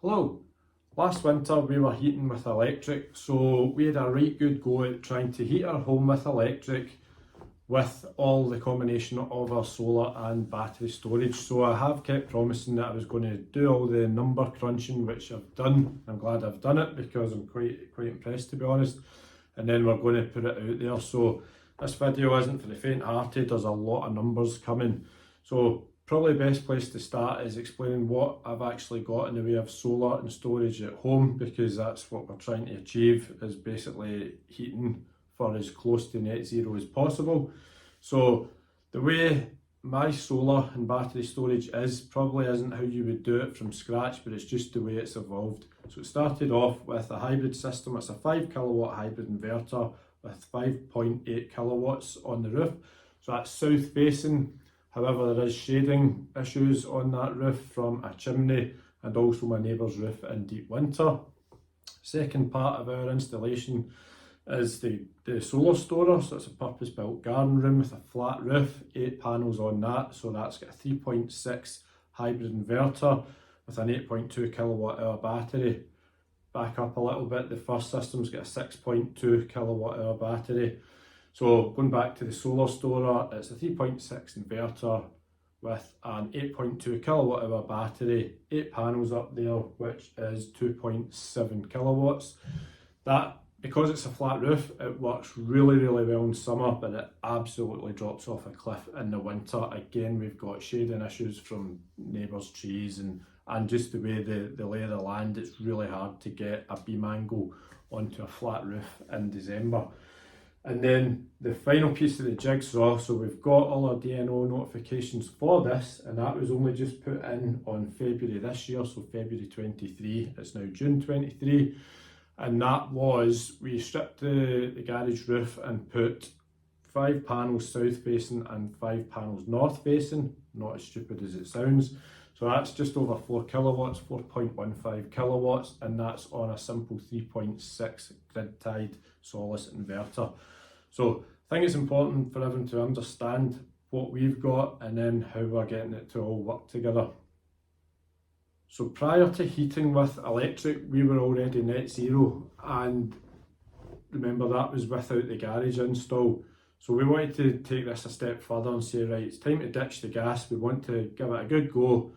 Hello. Last winter we were heating with electric, so we had a right good go at trying to heat our home with electric with all the combination of our solar and battery storage. So I have kept promising that I was going to do all the number crunching, which I've done. I'm glad I've done it because I'm quite impressed, to be honest. And then we're going to put it out there. So this video isn't for the faint-hearted. There's a lot of numbers coming. So probably the best place to start is explaining what I've actually got in the way of solar and storage at home, because that's what we're trying to achieve, is basically heating for as close to net zero as possible. So the way my solar and battery storage is probably isn't how you would do it from scratch, but it's just the way it's evolved. So it started off with a hybrid system. It's a 5 kilowatt hybrid inverter with 5.8 kilowatts on the roof. So that's south facing. However, there is shading issues on that roof from a chimney and also my neighbour's roof in deep winter. Second part of our installation is the solar storer. So it's a purpose-built garden room with a flat roof, 8 panels on that. So that's got a 3.6 hybrid inverter with an 8.2 kilowatt hour battery. Back up a little bit, the first system's got a 6.2 kilowatt hour battery. So going back to the solar storer, it's a 3.6 inverter with an 8.2 kilowatt hour battery, 8 panels up there, which is 2.7 kilowatts. That, because it's a flat roof, it works really well in summer, but it absolutely drops off a cliff in the winter. Again, we've got shading issues from neighbours' trees and just the way the lay of the land. It's really hard to get a beam angle onto a flat roof in December. And then the final piece of the jigsaw, so we've got all our DNO notifications for this, and that was only just put in on February this year, so February 23, it's now June 23, and that was, we stripped the garage roof and put 5 panels south facing and 5 panels north facing, not as stupid as it sounds. So that's just over 4 kilowatts, 4.15 kilowatts, and that's on a simple 3.6 grid-tied Solace inverter. So I think it's important for everyone to understand what we've got and then how we're getting it to all work together. So prior to heating with electric, we were already net zero, and remember that was without the garage install. So we wanted to take this a step further and say, right, it's time to ditch the gas, we want to give it a good go.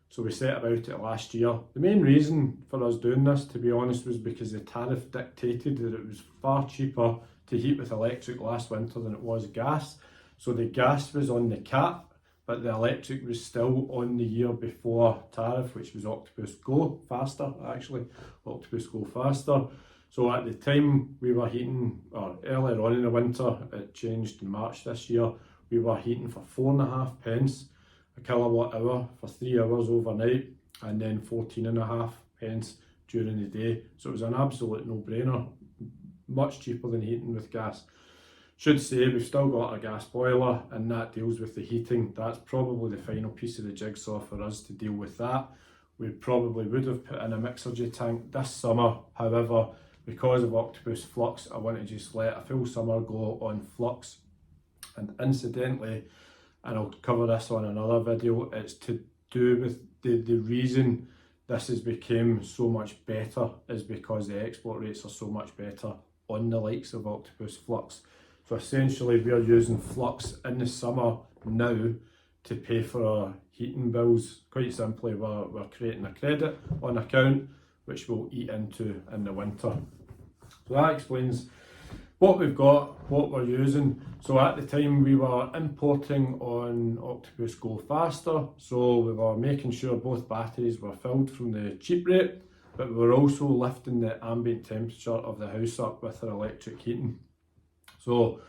So we set about it last year. The main reason for us doing this, to be honest, was because the tariff dictated that it was far cheaper to heat with electric last winter than it was gas. So the gas was on the cap, but the electric was still on the year before tariff, which was Octopus Go, faster actually, Octopus Go faster. So at the time we were heating, or earlier on in the winter, it changed in March this year, we were heating for 4.5 pence a kilowatt hour for 3 hours overnight, and then 14.5 pence during the day. So it was an absolute no-brainer, much cheaper than heating with gas. Should say we've still got a gas boiler and that deals with the heating. That's probably the final piece of the jigsaw for us to deal with that. We probably would have put in a mixergy tank this summer. However, because of Octopus Flux, I want to just let a full summer go on Flux. And incidentally, and I'll cover this on another video, it's to do with the reason this has become so much better is because the export rates are so much better on the likes of Octopus Flux. So essentially we're using Flux in the summer now to pay for our heating bills. Quite simply, we're creating a credit on account which we'll eat into in the winter. So that explains what we've got, what we're using. So at the time we were importing on Octopus Go faster, so we were making sure both batteries were filled from the cheap rate, but we were also lifting the ambient temperature of the house up with our electric heating. So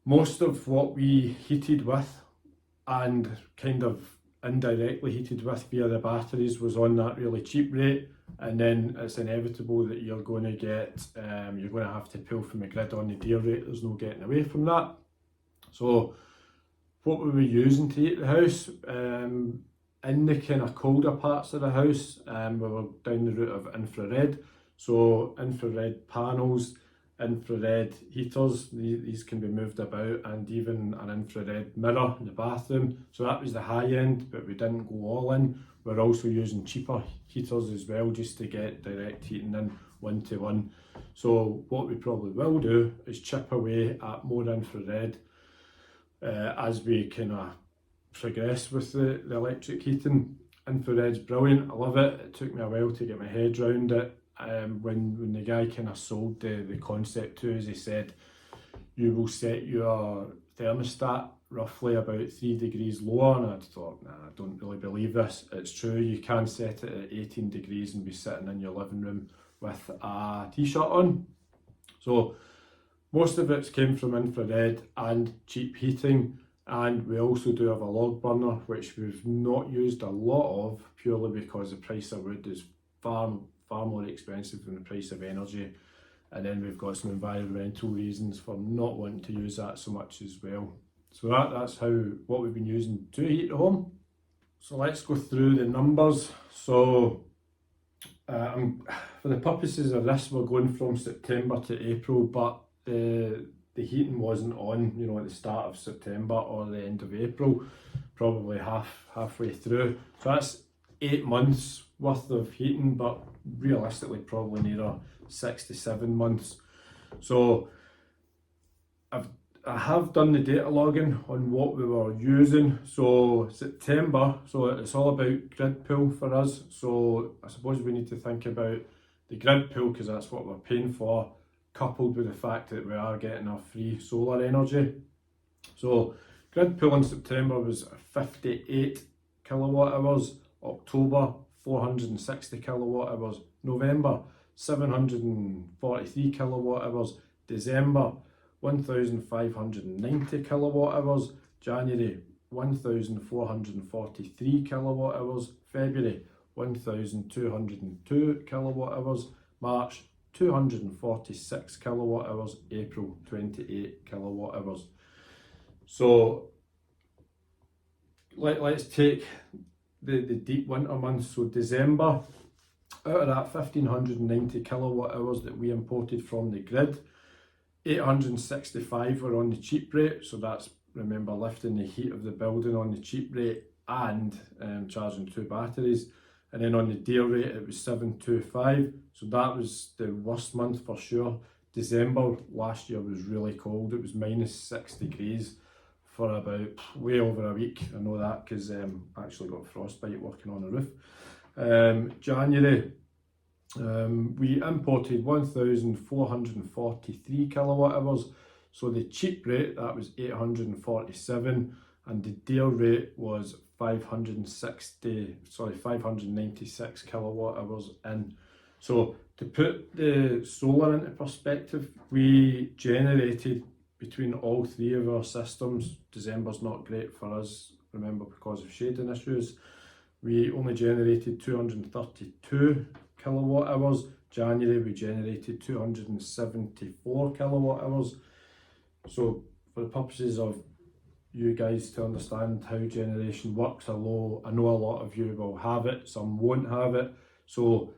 most of what we heated with and kind of indirectly heated with via the batteries was on that really cheap rate, and then it's inevitable that you're going to get, you're going to have to pull from the grid on the dear rate. There's no getting away from that. So what were we using to heat the house? In the kind of colder parts of the house, we were down the route of infrared. So infrared panels, infrared heaters, these can be moved about, and even an infrared mirror in the bathroom. So that was the high end, but we didn't go all in. We're also using cheaper heaters as well, just to get direct heating in 1-to-1. So what we probably will do is chip away at more infrared as we kind of progress with the electric heating. Infrared's brilliant, I love it. It took me a while to get my head around it. When the guy kind of sold the concept to us, he said you will set your thermostat roughly about 3 degrees lower, and I thought, nah, I don't really believe this. It's true, you can set it at 18 degrees and be sitting in your living room with a t-shirt on. So most of it came from infrared and cheap heating, and we also do have a log burner, which we've not used a lot of, purely because the price of wood is far more expensive than the price of energy. And then we've got some environmental reasons for not wanting to use that so much as well. So that's what we've been using to heat the home. So let's go through the numbers. So for the purposes of this, we're going from September to April, but the heating wasn't on, you know, at the start of September or the end of April, probably halfway through. So that's 8 months worth of heating, but realistically probably nearer 6 to 7 months. So I have done the data logging on what we were using. So September, so it's all about grid pull for us. So I suppose we need to think about the grid pull, because that's what we're paying for, coupled with the fact that we are getting our free solar energy. So grid pull in September was 58 kilowatt hours, October 460 kilowatt hours, November 743 kilowatt hours, December 1590 kilowatt hours, January 1443 kilowatt hours, February 1202 kilowatt hours, March 246 kilowatt hours, April 28 kilowatt hours. So let's take the deep winter months. So December, out of that 1590 kilowatt hours that we imported from the grid, 865 were on the cheap rate. So that's, remember, lifting the heat of the building on the cheap rate and charging 2 batteries. And then on the dear rate, it was 725. So that was the worst month for sure. December last year was really cold. It was -6 degrees for about way over a week. I know that because I actually got frostbite working on the roof. January, we imported 1443 kilowatt hours. So the cheap rate, that was 847, and the dear rate was 596 kilowatt hours in. So to put the solar into perspective, we generated between all 3 of our systems, December's not great for us, remember, because of shading issues, we only generated 232 kilowatt hours. January we generated 274 kilowatt hours. So for the purposes of you guys to understand how generation works, I know a lot of you will have it, some won't have it. So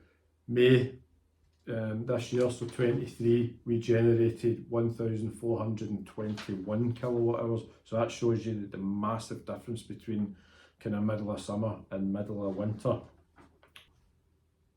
May this year, so 23, we generated 1421 kilowatt hours. So that shows you the massive difference between kind of middle of summer and middle of winter.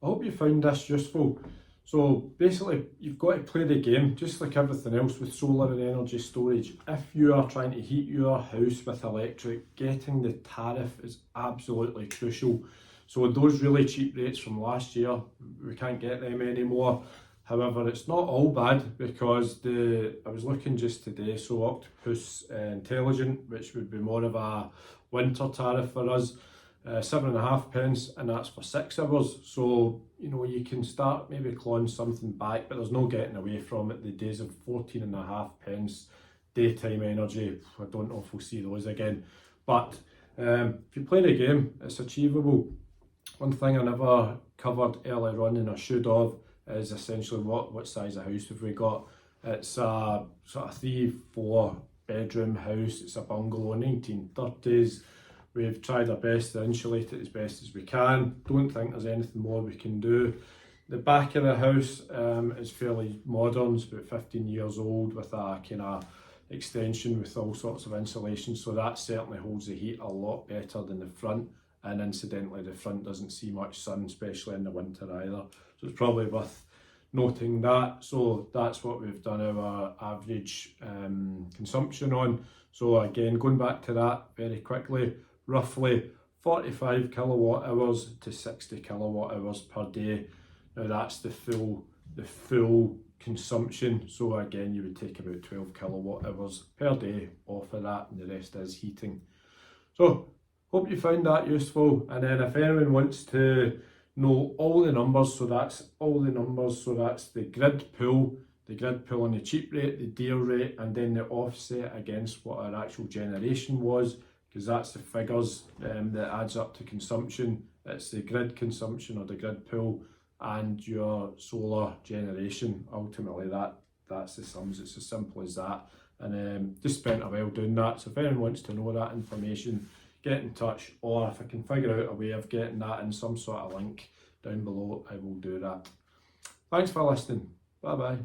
I hope you found this useful. So basically, you've got to play the game, just like everything else with solar and energy storage. If you are trying to heat your house with electric, getting the tariff is absolutely crucial. So those really cheap rates from last year, we can't get them anymore. However, it's not all bad, because I was looking just today, so Octopus Intelligent, which would be more of a winter tariff for us, 7.5 pence, and that's for 6 hours. So, you know, you can start maybe clawing something back, but there's no getting away from it. The days of 14.5 pence daytime energy, I don't know if we'll see those again. But if you play the game, it's achievable. One thing I never covered earlier on, and I should have, is essentially what size of house have we got. It's a sort of 3-4 bedroom house. It's a bungalow, 1930s. We've tried our best to insulate it as best as we can. Don't think there's anything more we can do. The back of the house is fairly modern. It's about 15 years old, with a kind of extension with all sorts of insulation. So that certainly holds the heat a lot better than the front. and incidentally the front doesn't see much sun, especially in the winter either. So it's probably worth noting that. So that's what we've done our average consumption on. So again, going back to that very quickly, roughly 45 kilowatt hours to 60 kilowatt hours per day. Now that's the full consumption. So again, you would take about 12 kilowatt hours per day off of that, and the rest is heating. So hope you found that useful. And then if anyone wants to know all the numbers, so that's all the numbers, so that's the grid pull on the cheap rate, the deal rate, and then the offset against what our actual generation was, because that's the figures that adds up to consumption. It's the grid consumption or the grid pull and your solar generation. Ultimately that's the sums. It's as simple as that, and just spent a while doing that. So if anyone wants to know that information, get in touch, or if I can figure out a way of getting that in some sort of link down below, I will do that. Thanks for listening. Bye bye.